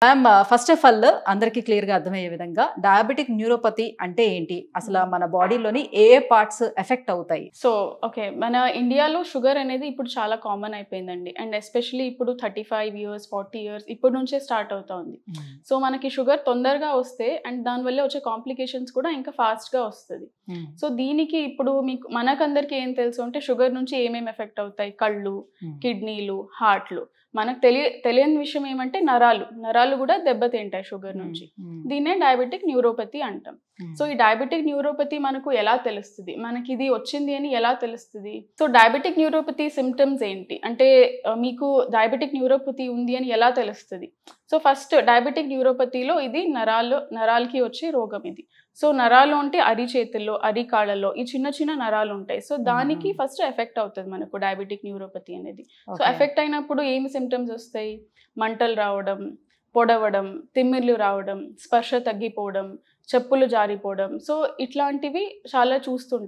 Ma'am first of all అందరికీ క్లియర్‌గా అర్థమయ్యే విధంగా డయాబెటిక్ న్యూరోపతి అంటే ఏంటి? అసల మన బాడీలోని ఏ ఏ పార్ట్స్ ఎఫెక్ట్ అవుతాయి? So, okay. మన ఇండియాలో షుగర్ అనేది ఇప్పుడు చాలా కామన్ అయిపోయిందండి. అండ్ ఎస్పెషల్లీ ఇప్పుడు 35 ఇయర్స్, 40 ఇయర్స్ ఇప్పటి నుంచే స్టార్ట్ అవుతా ఉంది. సో, మనకి షుగర్ తొందరగా వస్తే అండ్ దానివల్ల వచ్చే కాంప్లికేషన్స్ కూడా ఇంకా ఫాస్ట్‌గా వస్తది. సో, దీనికి ఇప్పుడు మనకందరికి ఏం తెలుసు అంటే షుగర్ నుంచి ఏమేమి ఎఫెక్ట్ అవుతాయి? కళ్ళు, కిడ్నీలు, హార్ట్‌లు. మనకు తెలియని విషయం ఏమంటే నరాలు కూడా దెబ్బతింటాయి షుగర్ నుంచి. దీన్నే డయాబెటిక్ న్యూరోపతి అంటాం. సో ఈ డయాబెటిక్ న్యూరోపతి మనకు ఎలా తెలుస్తుంది? మనకి ఇది వచ్చింది అని ఎలా తెలుస్తుంది? సో డయాబెటిక్ న్యూరోపతి సిమ్టమ్స్ ఏంటి? అంటే మీకు డయాబెటిక్ న్యూరోపతి ఉంది అని ఎలా తెలుస్తుంది? సో ఫస్ట్ డయాబెటిక్ న్యూరోపతిలో ఇది నరాలకి వచ్చే రోగం ఇది. సో నరాలు అంటే అరిచేతుల్లో, అరికాళ్ళలో ఈ చిన్న చిన్న నరాలు ఉంటాయి. సో దానికి ఫస్ట్ ఎఫెక్ట్ అవుతుంది మనకు డయాబెటిక్ న్యూరోపతి అనేది. సో ఎఫెక్ట్ అయినప్పుడు ఏమి సిమ్టమ్స్ వస్తాయి? మంటలు రావడం, పొడవడం, తిమ్మిర్లు రావడం, స్పర్శ తగ్గిపోవడం, చెప్పులు జారిపోవడం. సో ఇట్లాంటివి చాలా చూస్తుంటాం.